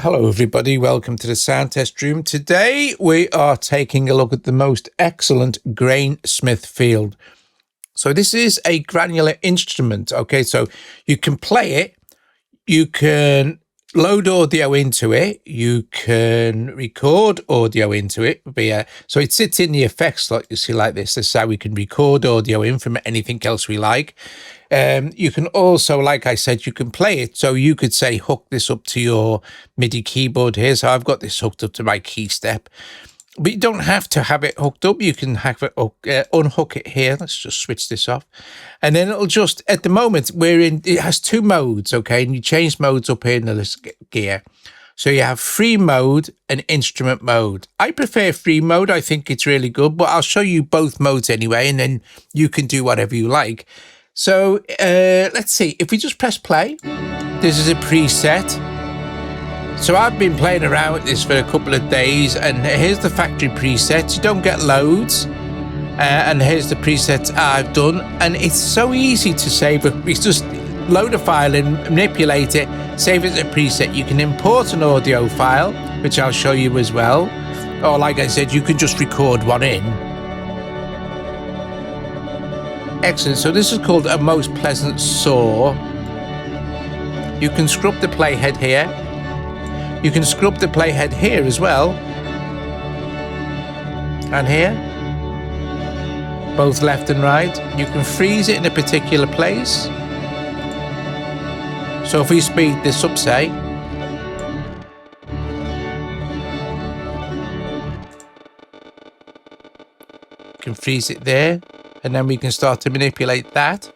Hello everybody, welcome to the sound test room. Today we are taking a look at the most excellent Grainsmith Field. So this is a granular instrument, okay, so you can play it, you can load audio into it, you can record audio into it, so it sits in the effects like you see like this. This is how we can record audio in from anything else we like. You can also, like I said, you can play it. So you could say, hook this up to your MIDI keyboard here. So I've got this hooked up to my key step. But you don't have to have it hooked up. You can have it unhook it here. Let's just switch this off. And then it'll just, at the moment, it has two modes, okay? And you change modes up here in the list gear. So you have free mode and instrument mode. I prefer free mode. I think it's really good. But I'll show you both modes anyway. And then you can do whatever you like. So let's see, if we just press play, this is a preset. So I've been playing around with this for a couple of days, and here's the factory presets. You don't get loads. And here's the presets I've done. And it's so easy to save. It's just load a file and manipulate it, save it as a preset. You can import an audio file, which I'll show you as well. Or like I said, you can just record one in. Excellent. So this is called a most pleasant saw. You can scrub the playhead here. You can scrub the playhead here as well. And here. Both left and right. You can freeze it in a particular place. So if we speed this up, say. You can freeze it there. And then we can start to manipulate that.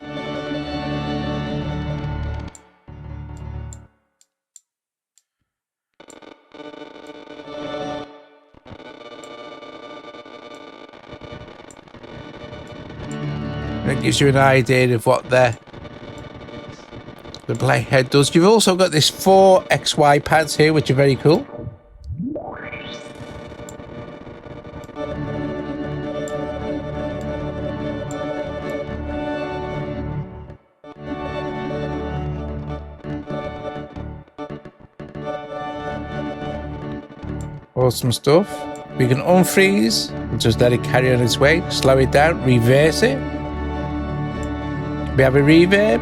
It gives you an idea of what the playhead does. You've also got this 4 XY pads here, which are very cool. Awesome stuff. We can unfreeze and just let it carry on its way, slow it down, reverse it. We have a reverb.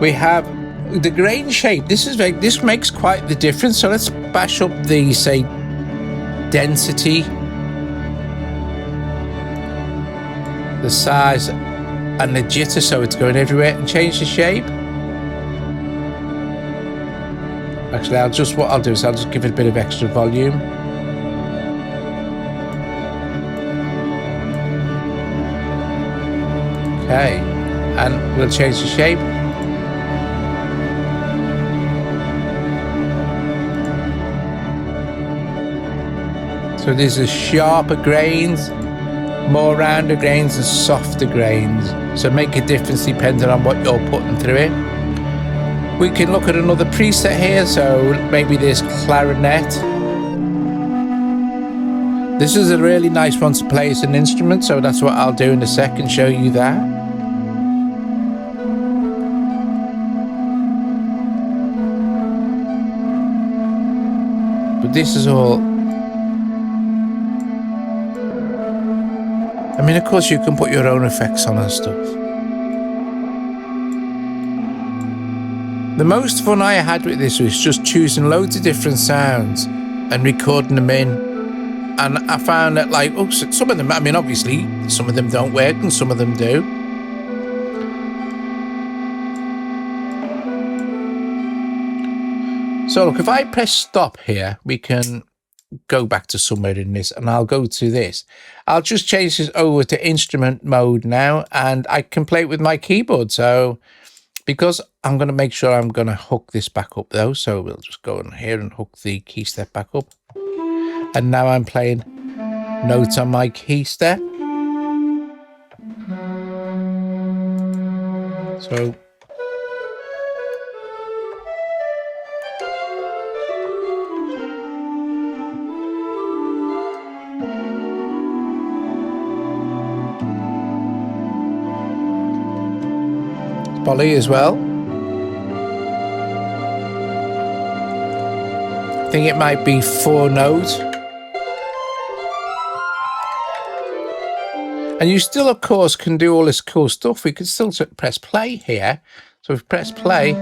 We have the grain shape. This makes quite the difference. So let's bash up the, say, density, the size, and the jitter, so it's going everywhere, and change the shape. Actually, what I'll do is I'll just give it a bit of extra volume. Okay, and we'll change the shape. So these are sharper grains, more rounder grains, and softer grains. So make a difference depending on what you're putting through it. We can look at another preset here, so maybe this clarinet. This is a really nice one to play as an instrument, so that's what I'll do in a second, show you that. But this is all... I mean, of course you can put your own effects on and stuff. The most fun I had with this was just choosing loads of different sounds and recording them in. And I found that, like, some of them, I mean, obviously, some of them don't work and some of them do. So, look, if I press stop here, we can go back to somewhere in this, and I'll go to this. I'll just change this over to instrument mode now, and I can play it with my keyboard. So... because I'm going to make sure I'm going to hook this back up though. So we'll just go in here and hook the key step back up. And now I'm playing notes on my key step. So Polly as well. think it might be 4 notes. And you still, of course, can do all this cool stuff. We could still press play here. So if we press play.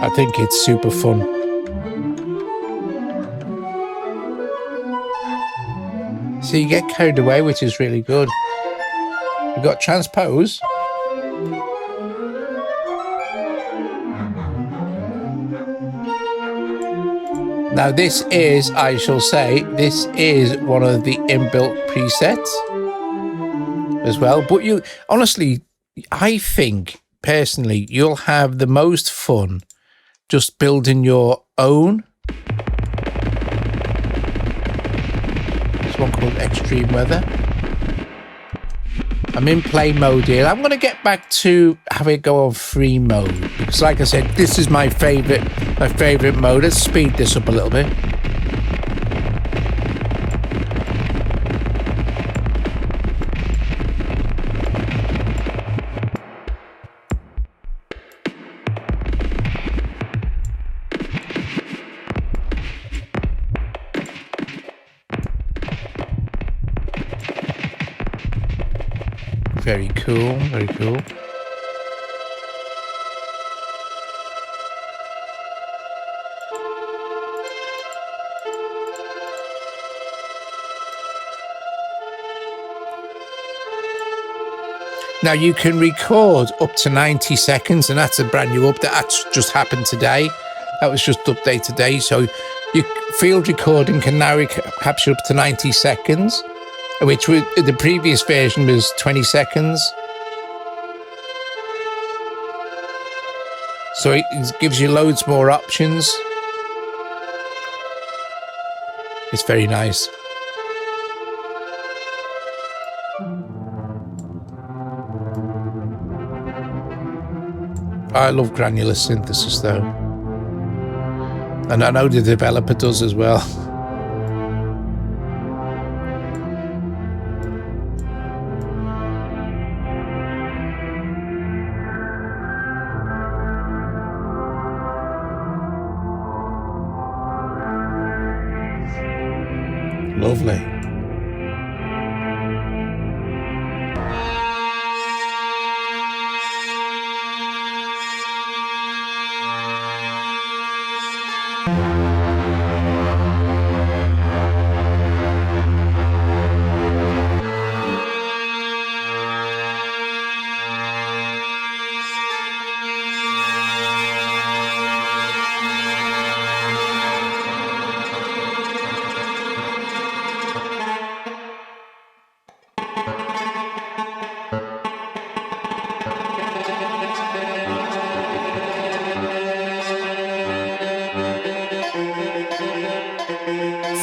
I think it's super fun. So you get carried away, which is really good. We've got transpose. Now this is, I shall say, this is one of the inbuilt presets as well. But you, honestly, I think personally, you'll have the most fun just building your own. There's one called Extreme Weather. I'm in play mode here. I'm going to get back to having it go on free mode because, like I said, this is my favorite mode. Let's speed this up a little bit. Very cool, very cool. Now you can record up to 90 seconds, and that's a brand new update. That's just happened today. That was just updated today. So your field recording can now capture up to 90 seconds. Which the previous version was 20 seconds. So it gives you loads more options. It's very nice. I love granular synthesis though. And I know the developer does as well. Lovely.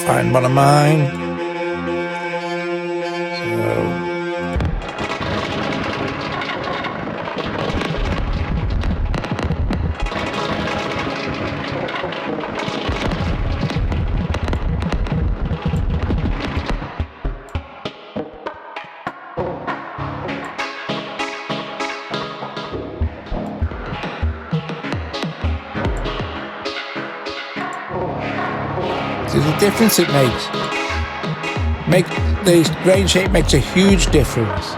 Find one of mine. See the difference it makes. The grain shape makes a huge difference.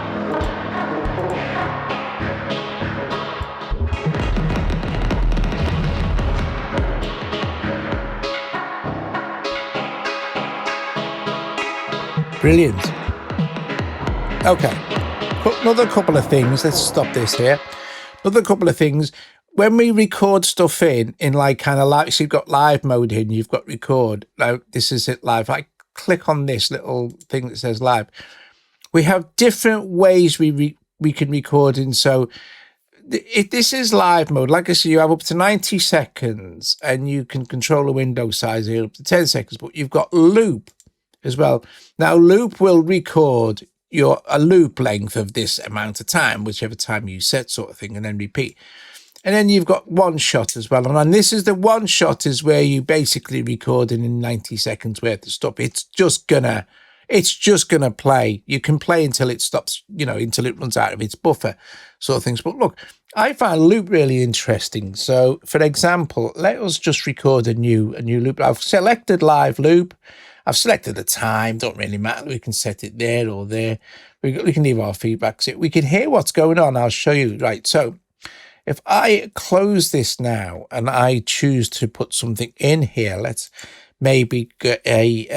Brilliant. Okay, another couple of things. Let's stop this here. Another couple of things. When we record stuff in like kind of like, so you've got live mode in, you've got record. Now this is it live. click on this little thing that says live, we have different ways we can record in. So if this is live mode, like I said, you have up to 90 seconds and you can control the window size here up to 10 seconds, but you've got loop as well. Now loop will record a loop length of this amount of time, whichever time you set, sort of thing, and then repeat. And then you've got one shot as well. And this is the one shot, is where you basically recording in 90 seconds worth of stuff. It's just gonna play. You can play until it stops, until it runs out of its buffer, sort of things. But look, I found loop really interesting. So for example, let us just record a new loop. I've selected live loop. I've selected the time, don't really matter. We can set it there or there. We can leave our feedback. So we can hear what's going on. I'll show you. Right. So if I close this now and I choose to put something in here, let's maybe get a,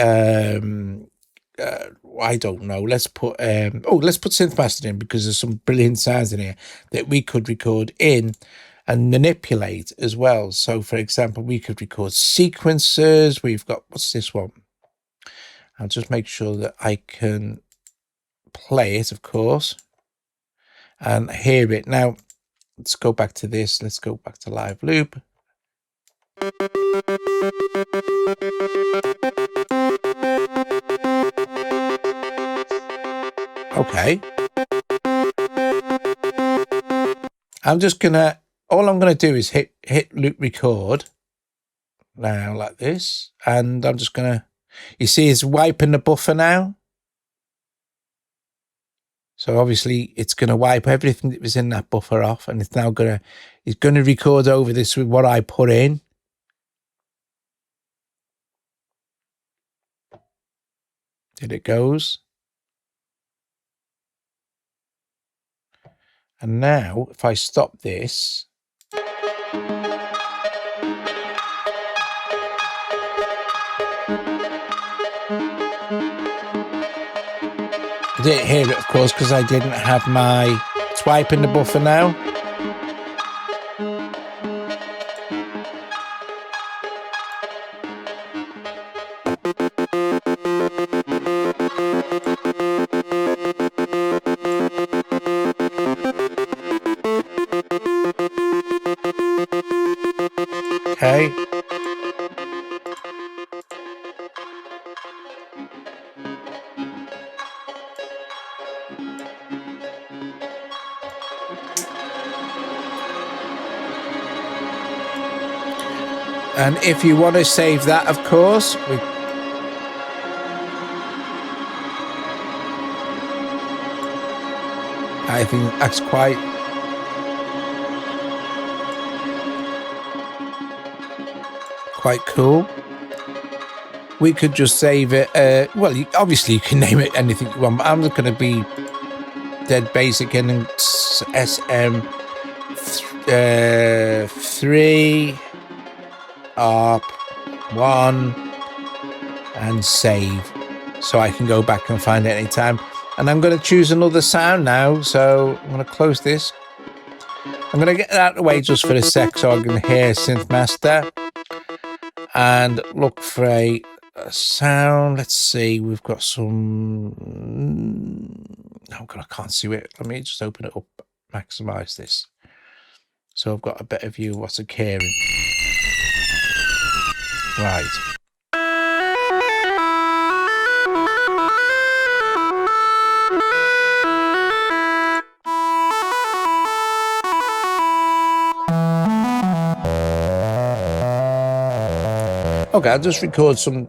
I don't know. Let's put Synth Master in, because there's some brilliant sounds in here that we could record in and manipulate as well. So for example, we could record sequences. We've got, what's this one? I'll just make sure that I can play it, of course, and hear it. Now, let's go back to this. Let's go back to live loop. Okay. All I'm gonna do is hit loop record now, like this, and I'm just gonna, you see it's wiping the buffer now. So obviously it's going to wipe everything that was in that buffer off, and it's now going to record over this with what I put in. There it goes. And now if I stop this, I didn't hear it, of course, because I didn't have my swipe in the buffer now. Okay. And if you want to save that, of course, I think that's quite cool. We could just save it. Well, obviously you can name it anything you want, but I'm just going to be dead basic and SM3 up 1 and save, so I can go back and find it anytime. And I'm going to choose another sound now, so I'm going to close this. I'm going to get it out of the way just for a sec so I can hear Synth Master and look for a sound. Let's see, we've got some, oh god, I can't see it. Let me just open it up, maximize this so I've got a better view of what's occurring. Right. Okay, I'll just record some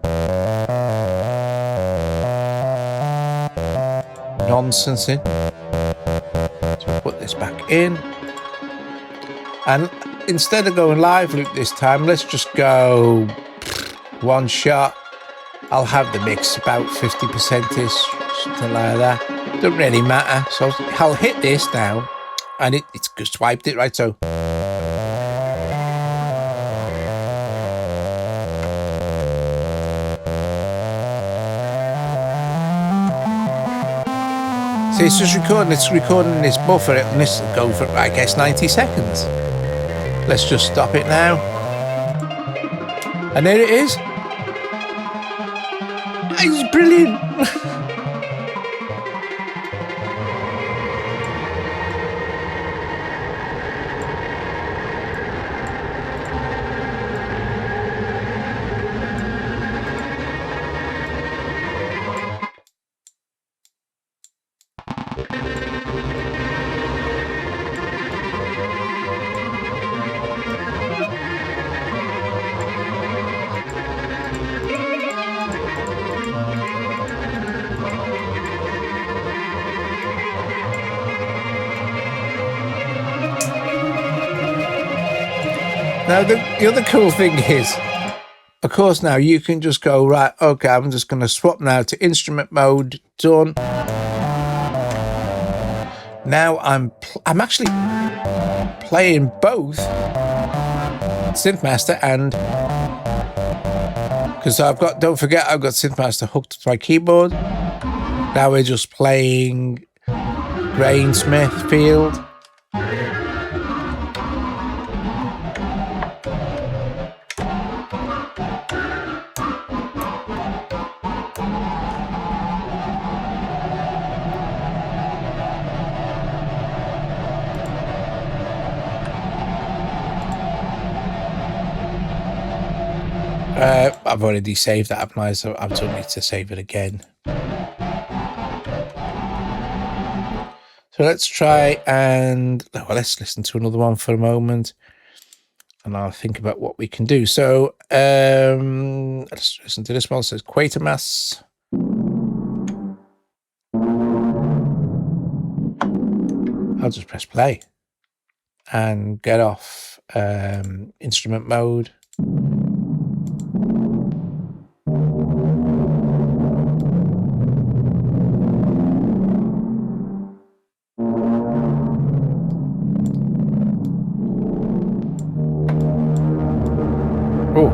nonsense in. So put this back in. And instead of going live loop this time, let's just go one shot. I'll have the mix about 50%ish, something like that. Doesn't really matter. So I'll hit this now, and it's just wiped it, right? So it's just recording. It's recording this buffer, and this will go for, I guess, 90 seconds. Let's just stop it now. And there it is. It's brilliant. Now, the other cool thing is, of course, now you can just go, right, okay, I'm just going to swap now to instrument mode, done. Now I'm actually playing both Synthmaster and, because don't forget, I've got Synthmaster hooked to my keyboard. Now we're just playing Grainsmith Field. I've already saved that, haven't I? So I don't need to save it again. So let's try and let's listen to another one for a moment, and I'll think about what we can do. So let's listen to this one. It says Quatermass. I'll just press play and get off instrument mode. Oh,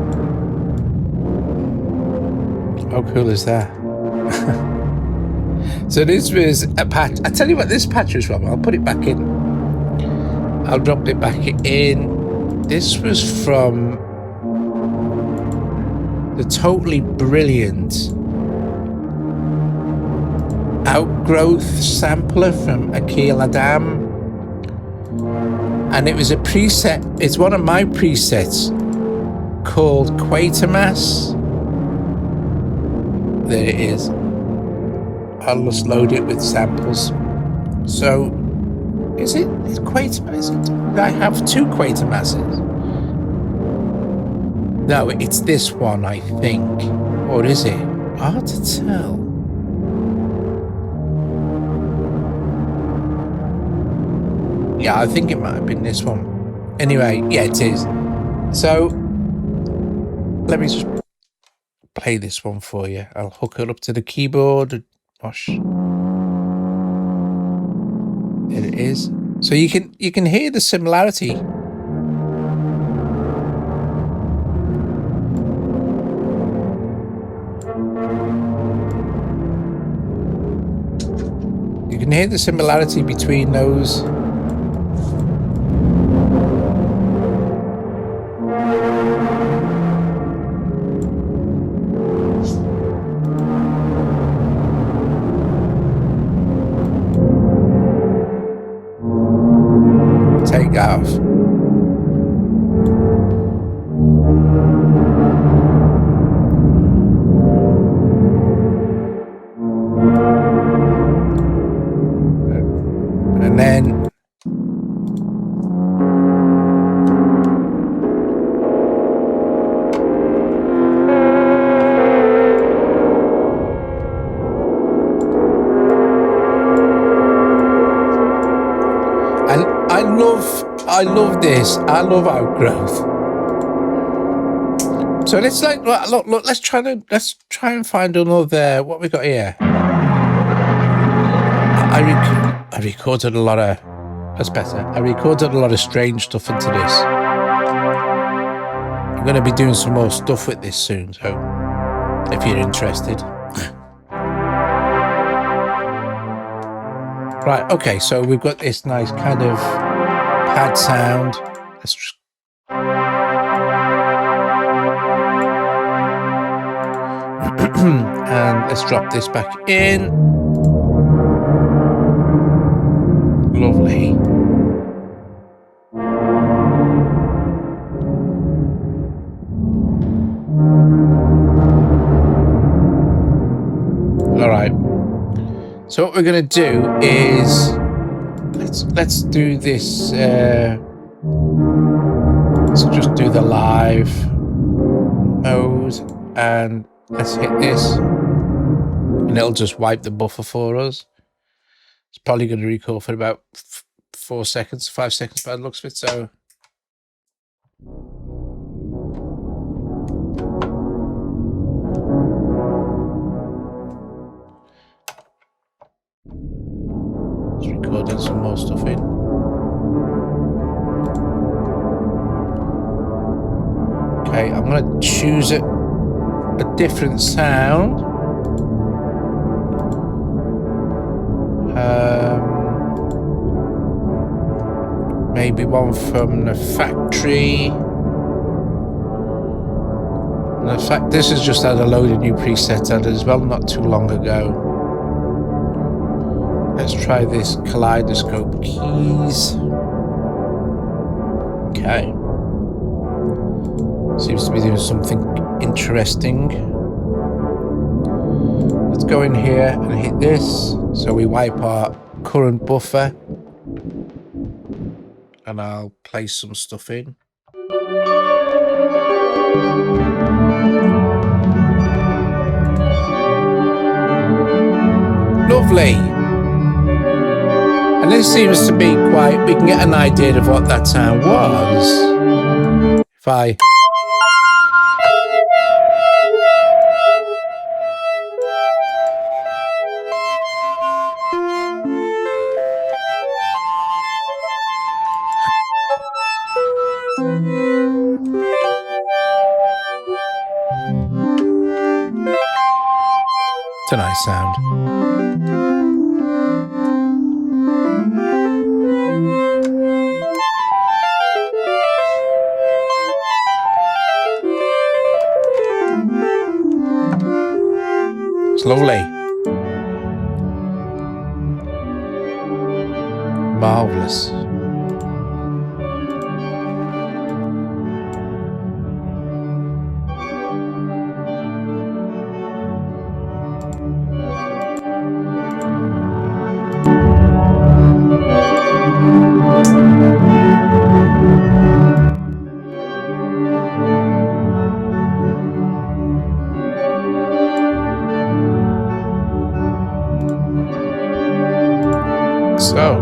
how cool is that? So this was a patch. I tell you what this patch was from. I'll put it back in. I'll drop it back in. This was from the totally brilliant Outgrowth sampler from Akil Adam. And it was a preset. It's one of my presets called Quatermass. There it is. I'll just load it with samples. So, is Quatermass? Do I have two Quatermasses? No, it's this one, I think. Or is it? Hard to tell. Yeah, I think it might have been this one. Anyway, yeah, it is. So, let me just play this one for you. I'll hook it up to the keyboard. Gosh. There it is. So you can hear the similarity. You can hear the similarity between those. Take off. And then I love this. I love Outgrowth. So let's look. Let's try and find another. What we got here? I recorded a lot of. That's better. I recorded a lot of strange stuff into this. I'm going to be doing some more stuff with this soon. So if you're interested. Right. Okay. So we've got this nice kind of pad sound. Let's just And let's drop this back in. Lovely. All right. So what we're going to do is let's do this. Let's just do the live mode, and let's hit this, and it'll just wipe the buffer for us. It's probably going to record for about 5 seconds by the looks of it. So it's recording some more stuff in. Okay, I'm going to choose a different sound. Maybe one from the factory. And in fact, this has just had a load of new presets added as well, not too long ago. Let's try this kaleidoscope keys. Okay. Seems to be doing something interesting. Let's go in here and hit this. So we wipe our current buffer. And I'll place some stuff in. Lovely. And this seems to be quite, we can get an idea of what that sound was. If I... It's a nice sound. It's lovely. Marvelous. So,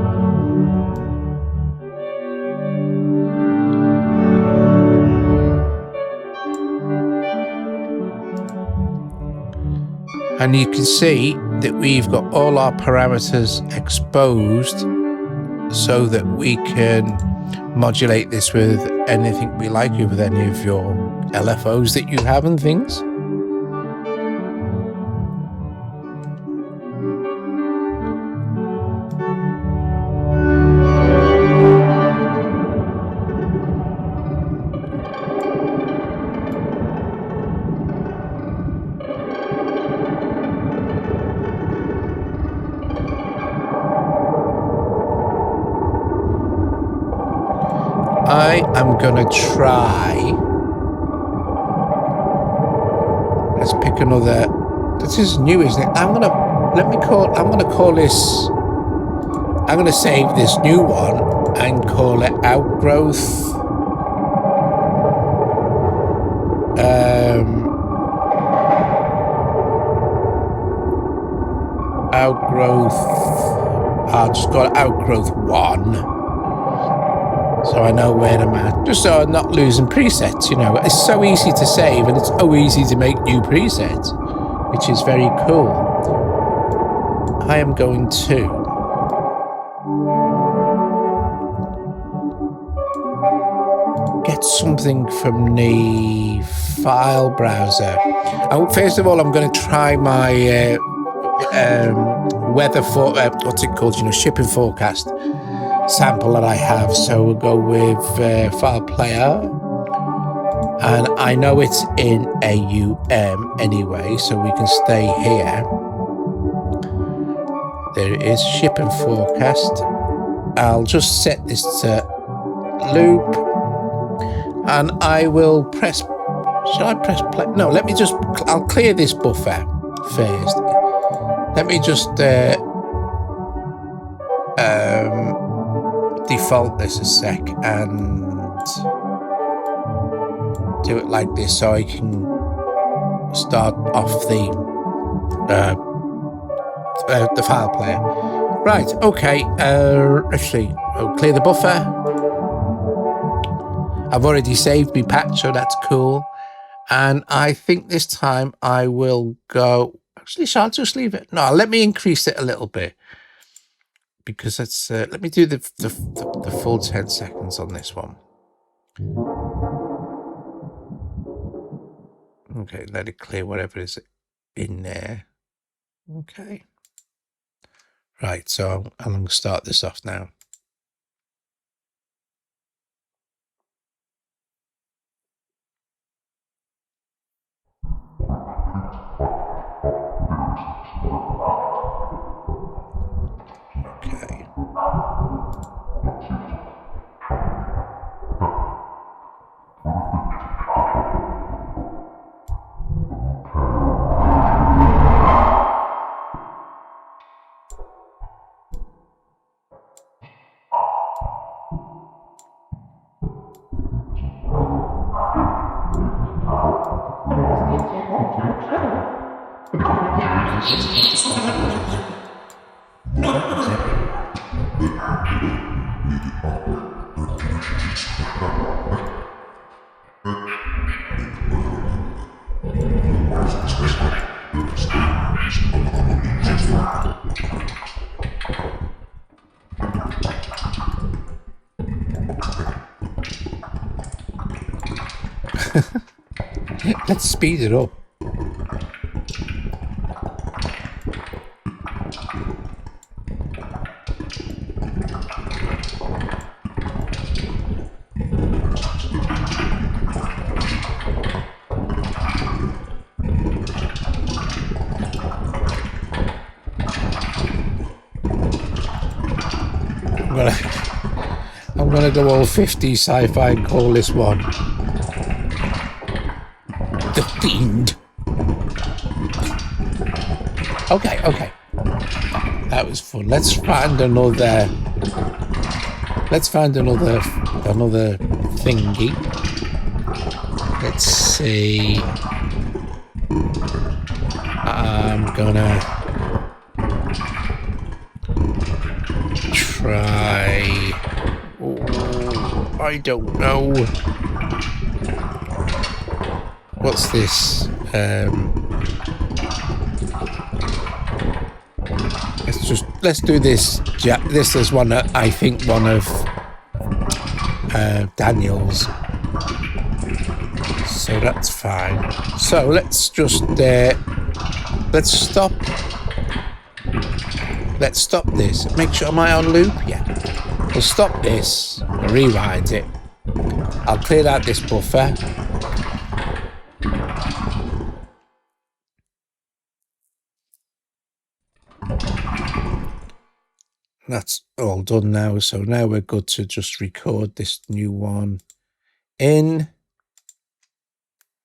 and you can see that we've got all our parameters exposed so that we can modulate this with anything we like, with any of your LFOs that you have and things. I am gonna try. Let's pick another. This is new, isn't it? I'm gonna call this. I'm gonna save this new one and call it Outgrowth. I'll just call it Outgrowth 1. So I know where I'm at, just so I'm not losing presets, you know. It's so easy to save and it's so easy to make new presets, which is very cool. I am going to get something from the file browser. First of all, I'm going to try my weather for what's it called? You know, shipping forecast sample that I have. So we'll go with file player, And I know it's in AUM anyway, so we can stay here. There it is, shipping forecast. I'll just set this to loop. And I will press, shall I press play? No, let me just, I'll clear this buffer first. Let me just default this a sec and do it like this so I can start off the file player. Right, okay, let's see. I'll clear the buffer. I've already saved my patch, so that's cool. And I think this time I will go, actually, shall I just leave it? No, let me increase it a little bit. Because that's, let me do the full 10 seconds on this one. Okay, let it clear whatever is in there. Okay. Right, so I'm going to start this off now. Okay. Let's speed it up. I'm gonna go all 50 sci-fi and call this one The Fiend. Okay. That was fun. Let's find another thingy. Let's see. I'm gonna try. Oh, I don't know. What's this? Let's do this. This is one that I think one of Daniel's. So that's fine. So let's just let's stop this. Make sure, am I on loop? Yeah. We'll stop this, rewind it. I'll clear out this buffer. That's all done now. So now we're good to just record this new one in.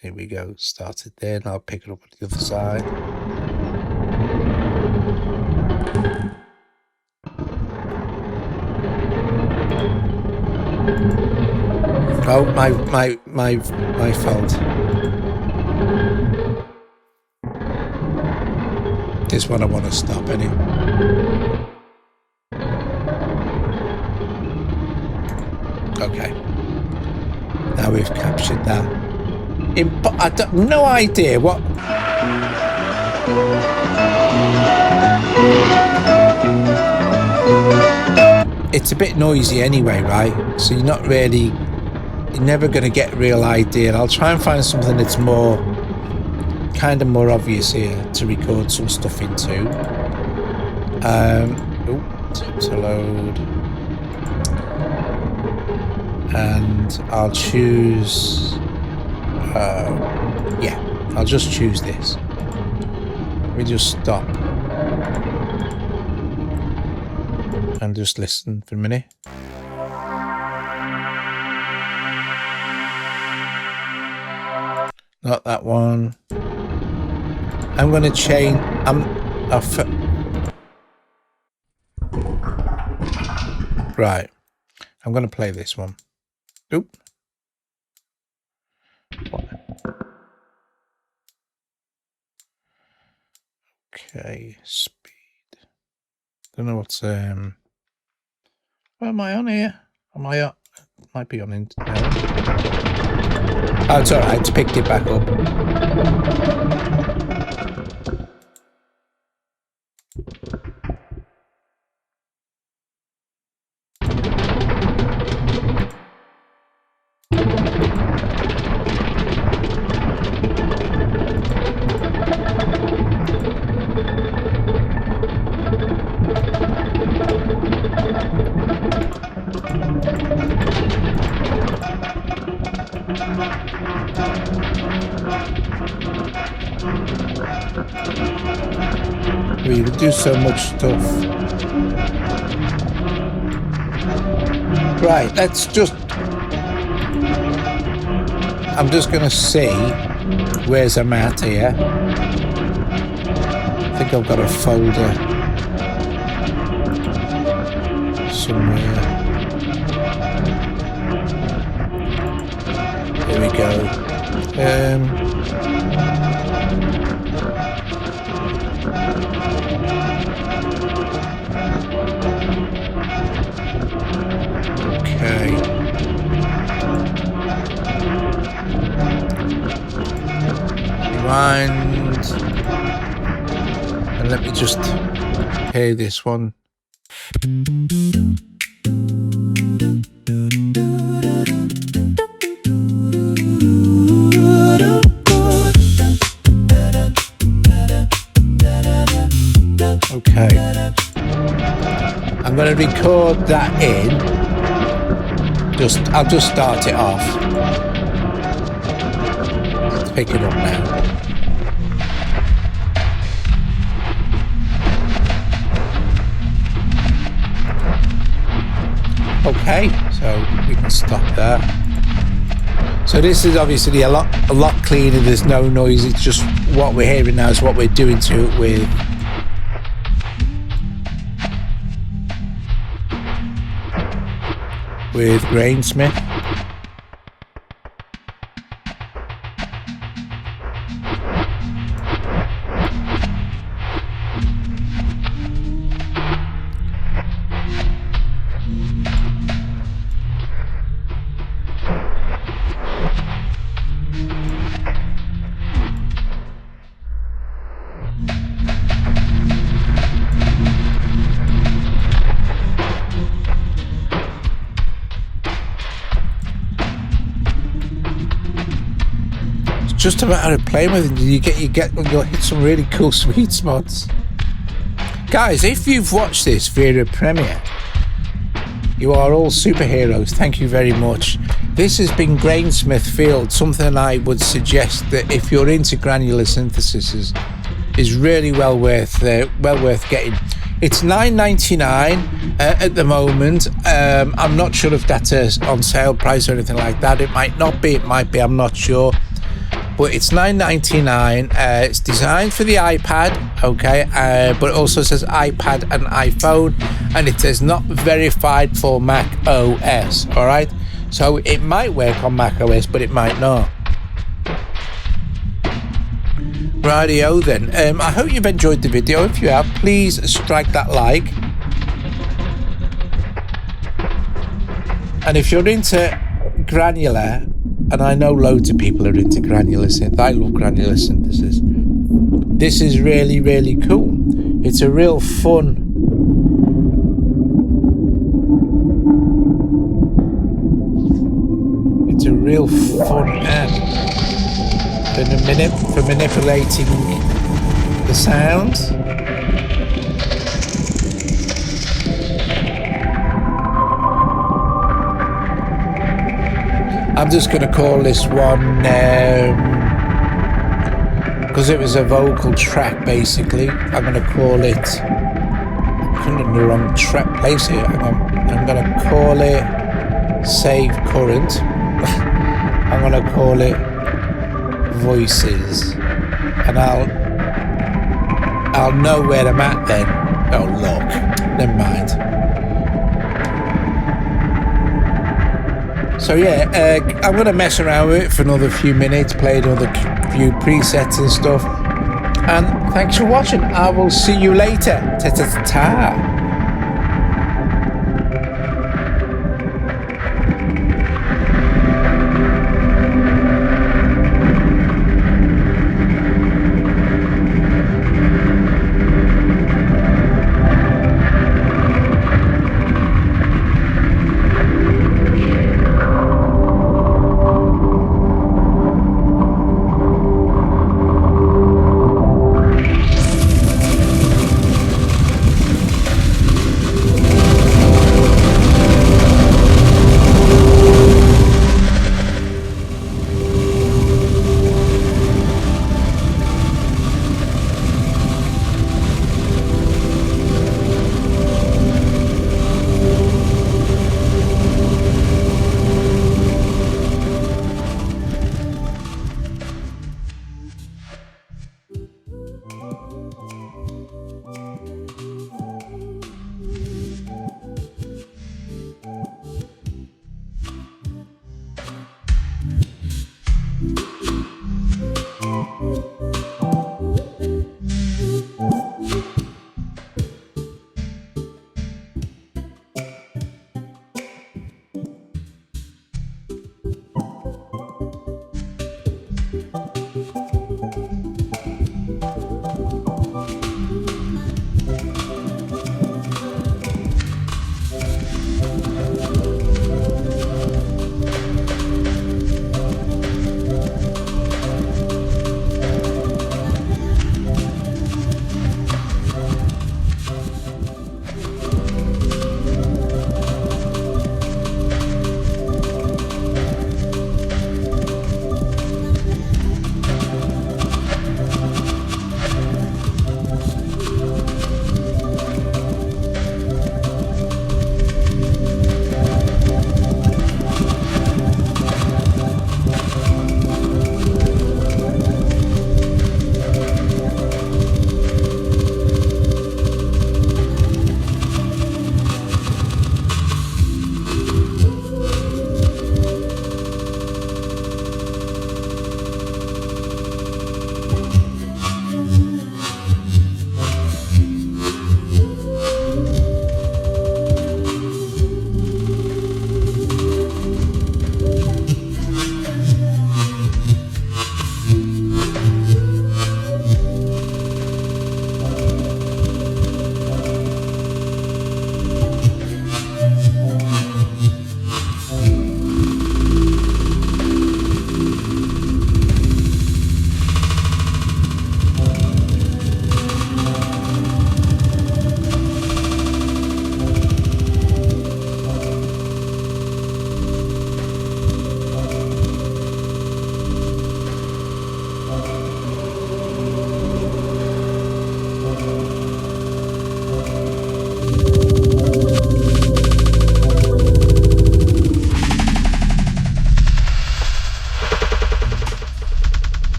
Here we go. Started there, and I'll pick it up at the other side. Oh, my fault. This one I want to stop anyway. Okay. Now we've captured that. I don't, no idea what. It's a bit noisy anyway, right? So you're never going to get a real idea. I'll try and find something that's kind of more obvious here to record some stuff into. To load. And I'll choose Yeah, I'll just choose this. We just stop and just listen for a minute. Not that one. I'm going to change. Right. I'm going to play this one. Oop. Okay, speed. Don't know what's where am I on here? Am I up? Might be on in now. Oh, it's alright, it's picked it back up. We would do so much stuff. Right, let's just... I'm just going to see where's I'm at here. I think I've got a folder somewhere. Here we go. Okay. Rewind. And let me just play this one. Okay. I'm going to record that in. I'll just start it off. Let's pick it up now. Okay, so we can stop there. So this is obviously a lot cleaner. There's no noise. It's just what we're hearing now is what we're doing to it with Grainsmith. Just a matter of playing with it. You'll hit some really cool sweet spots. Guys, if you've watched this via Premiere, you are all superheroes. Thank you very much. This has been Grainsmith Field, something I would suggest that if you're into granular synthesis is really well worth getting. It's $9.99 at the moment. I'm not sure if that's on sale price or anything like that. It might not be, it might be, I'm not sure. But it's $9.99. It's designed for the iPad, okay, but it also says iPad and iPhone, and it says not verified for Mac OS, all right? So it might work on Mac OS, but it might not. Rightio then. I hope you've enjoyed the video. If you have, please strike that like. And if you're into granular, and I know loads of people are into granular synth. I love granular synthesis. This is really, really cool. It's a real fun. It's a real fun app for manipulating the sounds. I'm just going to call this one, because it was a vocal track basically, I'm going to call it, I'm in the wrong track place here, I'm going to call it Save Current. I'm going to call it Voices, and I'll know where I'm at then. Oh look, never mind. So yeah, I'm going to mess around with it for another few minutes, play another few presets and stuff. And thanks for watching. I will see you later. Ta-ta-ta-ta.